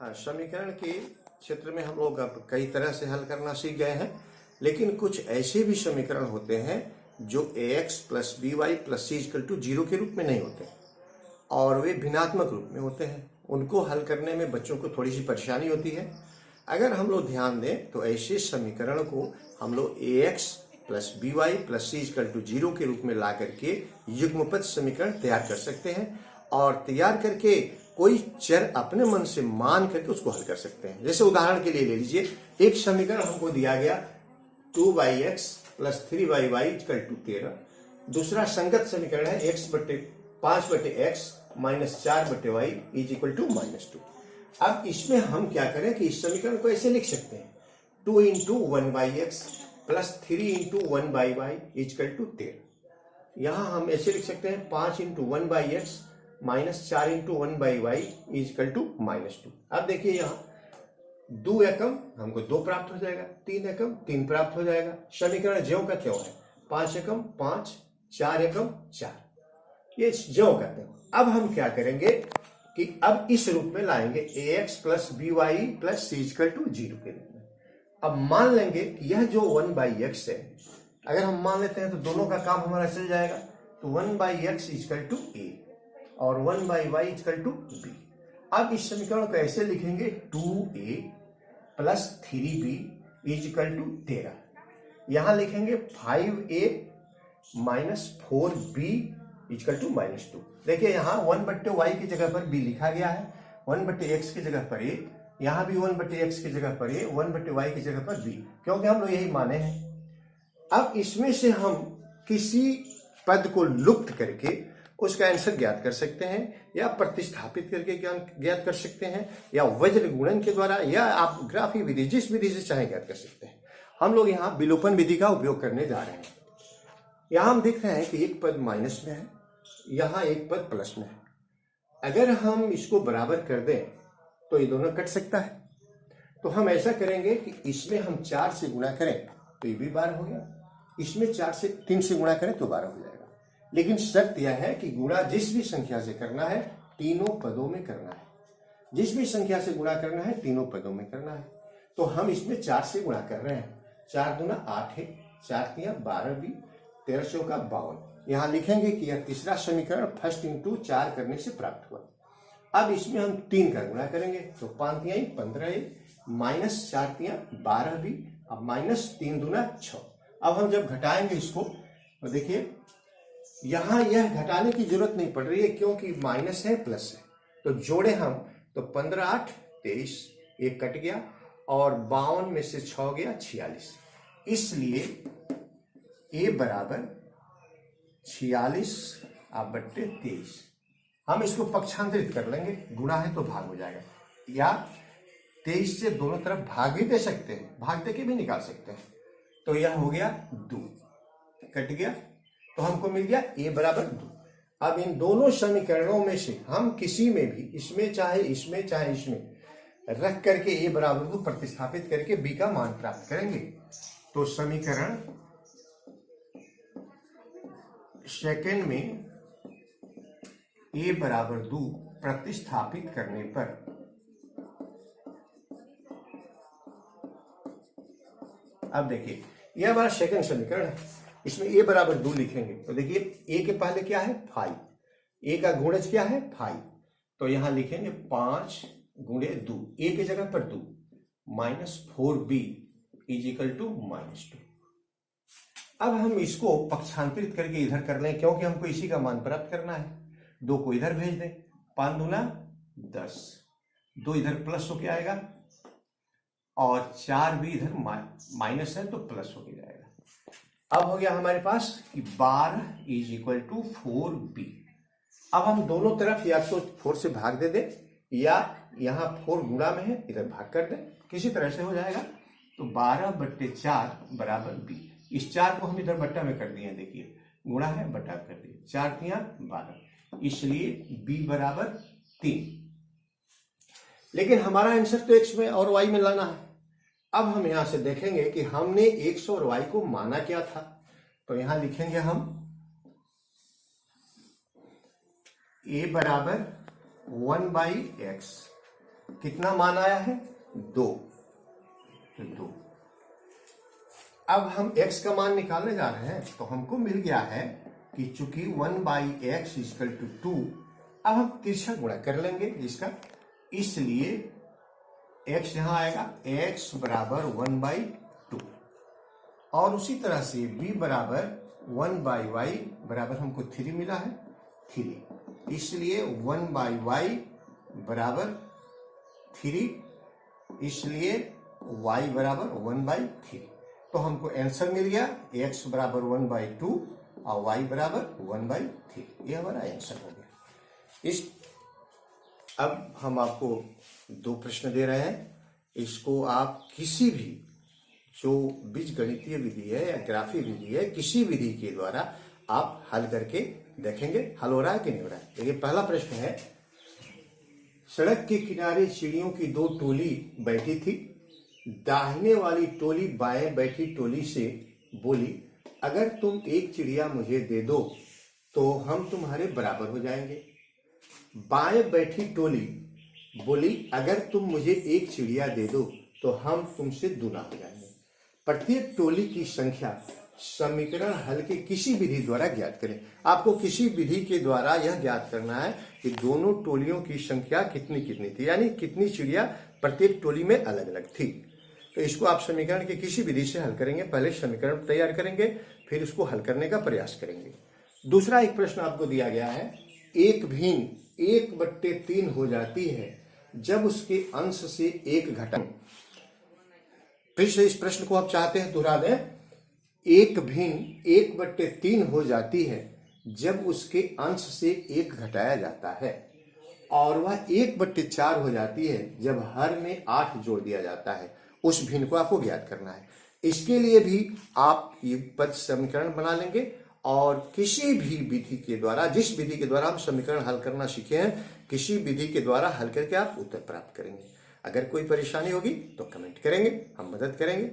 हाँ, समीकरण के क्षेत्र में हम लोग अब कई तरह से हल करना सीख गए हैं, लेकिन कुछ ऐसे भी समीकरण होते हैं जो ax plus B Y plus C equal to zero के रूप में नहीं होते और वे भिन्नात्मक रूप में होते हैं। उनको हल करने में बच्चों को थोड़ी सी परेशानी होती है। अगर हम लोग ध्यान दें तो ऐसे समीकरण को हम लोग ax plus B Y plus C equal to zero के रूप में ला करके युग्मपद समीकरण तैयार कर सकते हैं और तैयार करके कोई चर अपने मन से मान करके उसको हल कर सकते हैं। जैसे उदाहरण के लिए ले लीजिए, एक समीकरण हमको दिया गया 2x plus 3y equal to 13। दूसरा संगत समीकरण है 5/x minus 4/y is equal to -2। अब इसमें हम क्या करें कि इस समीकरण को ऐसे लिख सकते हैं 2 into 1/x plus 3 into 1/y equal to 13। यहां हम ऐसे लिख सकते हैं 5 into 1/x minus 4 into 1/y equal to -2। अब देखिए यहाँ 2 एकम हमको 2 प्राप्त हो जाएगा, 3 एकम 3 प्राप्त हो जाएगा। समीकरण ज्यों का त्यों है, 5 एकम 5, 4 एकम 4, ये ज्यों का त्यों। अब हम क्या करेंगे कि अब इस रूप में लाएंगे ax plus B Y plus C equal to 0 के रूप में। अब मान लेंगे कि यह जो 1/x है, अगर हम मान लेते हैं तो दोनों का काम हमारा चल जाएगा। तो 1/x इक्वल टू a और 1/y इक्वल टू b। अब इस समीकरण को ऐसे लिखेंगे 2a plus 3b is equal to 13। यहां लिखेंगे 5a minus 4b equal to -2। देखिए यहां 1/y की जगह पर b लिखा गया है, 1/x की जगह पर a, यहां भी 1/x की जगह पर a, 1/y की जगह पर b, क्योंकि हम लोग यही माने हैं। अब इसमें से हम किसी पद को लुप्त करके उसका आंसर ज्ञात कर सकते हैं या प्रतिस्थापित करके ज्ञात कर सकते हैं या वज्र गुणन के द्वारा या आप ग्राफी विधि, जिस विधि से चाहे ज्ञात कर सकते हैं। हम लोग यहाँ विलोपन विधि का उपयोग करने जा रहे हैं। यहाँ हम देख रहे हैं कि एक पद माइनस में है, यहाँ एक पद प्लस में है। अगर हम इसको बराबर कर दें तो ये दोनों कट सकता है। तो हम ऐसा करेंगे कि इसमें हम 4 से गुणा करें तो ये भी 12 हो गया, इसमें 3 से गुणा करें तो 12 हो जाएगा। लेकिन शर्त यह है कि गुणा जिस भी संख्या से करना है तीनों पदों में करना है, जिस भी संख्या से गुणा करना है तीनों पदों में करना है। तो हम इसमें 4 से गुणा कर रहे हैं, 4 दूना 8 है, 4 तिया 12 भी, 13 चौका 52। यहाँ लिखेंगे कि यह तीसरा समीकरण फर्स्ट इंटू 4 करने से प्राप्त हुआ। अब इसमें हम 3 का गुणा करेंगे तो 5 तिया 15 माइनस 4 तिया 12 भी, अब माइनस 3 दूना 6। अब हम जब घटाएंगे इसको तो देखिए यहां यह घटाने की जरूरत नहीं पड़ रही है क्योंकि माइनस है प्लस है। तो जोड़े हम तो 15 8 23, एक कट गया और 52 में से 6 गया 46, इसलिए a बराबर 46/23। हम इसको पक्षांतरित कर लेंगे, गुणा है तो भाग हो जाएगा, या 23 से दोनों तरफ भाग भी दे सकते हैं, भाग दे के भी निकाल सकते हैं। तो यह हो गया 2, कट गया तो हमको मिल गया a बराबर 2। अब इन दोनों समीकरणों में से हम किसी में भी, इसमें चाहे इसमें चाहे इसमें, रख करके a बराबर 2 प्रतिस्थापित करके b का मान प्राप्त करेंगे। तो समीकरण सेकंड में a बराबर 2 प्रतिस्थापित करने पर अब देखिए यह हमारा सेकंड समीकरण है, इसमें a बराबर 2 लिखेंगे तो देखिए a के पहले क्या है 5, a का गुणज क्या है 5, तो यहां लिखेंगे 5 गुणे 2, a की जगह पर 2 minus 4b is equal to -2। अब हम इसको पक्षांतरित करके इधर कर लें क्योंकि हमको इसी का मान प्राप्त करना है। 2 को इधर भेज दें, 5 दूना 10, 2 इधर प्लस होके आएगा और 4 भी इधर माइनस है तो प्लस होके जाएगा। अब हो गया हमारे पास कि 12 इज इक्वल टू 4b। अब हम दोनों तरफ या तो 4 से भाग दे दें या यहाँ 4 गुणा में है इधर भाग कर दें, किसी तरह से हो जाएगा। तो 12/4 बराबर b। इस 4 को हम इधर बट्टा में कर दिए, देखिए गुणा है बट्टा कर दिए, 4 तिया 12, इसलिए b बराबर 3। लेकिन हमारा आंसर तो x में और y में लाना है। अब हम यहां से देखेंगे कि हमने x और y को माना क्या था, तो यहां लिखेंगे हम a बराबर 1/x कितना मान आया है? 2। अब हम x का मान निकालने जा रहे हैं, तो हमको मिल गया है कि चूंकि 1/x = 2, अब हम तिरछा गुणा कर लेंगे इसका, इसलिए x यहां आएगा, x बराबर 1/2। और उसी तरह से b बराबर 1/y बराबर हमको 3 मिला है, 3, इसलिए 1/y बराबर 3, इसलिए y बराबर 1/3। तो हमको आंसर मिल गया, x बराबर 1/2 और y बराबर 1/3। ये हमारा आंसर हो गया। अब हम आपको 2 प्रश्न दे रहे हैं, इसको आप किसी भी जो बीजगणितीय विधि है या ग्राफी विधि है, किसी विधि के द्वारा आप हल करके देखेंगे हल हो रहा है कि नहीं हो रहा है। देखिए पहला प्रश्न है, सड़क के किनारे चिड़ियों की 2 टोली बैठी थी। दाहिने वाली टोली बाएं बैठी टोली से बोली, अगर तुम एक चिड़िया मुझे दे दो तो हम तुम्हारे बराबर हो जाएंगे। बाएं बैठी टोली बोली, अगर तुम मुझे एक चिड़िया दे दो तो हम तुमसे दूना हो जाएंगे। प्रत्येक टोली की संख्या समीकरण हल के किसी विधि द्वारा ज्ञात करें। आपको किसी विधि के द्वारा यह ज्ञात करना है कि दोनों टोलियों की संख्या कितनी कितनी थी, यानी कितनी चिड़िया प्रत्येक टोली में अलग अलग थी। तो इसको आप समीकरण के किसी विधि से हल करेंगे। पहले समीकरण तैयार करेंगे, फिर उसको हल करने का प्रयास करेंगे। दूसरा एक प्रश्न आपको दिया गया है, एक भिन्न 1/3 हो जाती है जब उसके अंश से एक घटा। फिर से इस प्रश्न को आप चाहते हैं दोहरा दें। एक भिन्न 1/3 हो जाती है जब उसके अंश से एक घटाया जाता है, और वह 1/4 हो जाती है जब हर में 8 जोड़ दिया जाता है। उस भिन्न को आपको ज्ञात करना है। इसके लिए भी आप ये पद समीकरण बना लेंगे, और किसी भी विधि के द्वारा, जिस विधि के द्वारा हम समीकरण हल करना सीखे हैं, किसी विधि के द्वारा हल करके आप उत्तर प्राप्त करेंगे। अगर कोई परेशानी होगी तो कमेंट करेंगे, हम मदद करेंगे।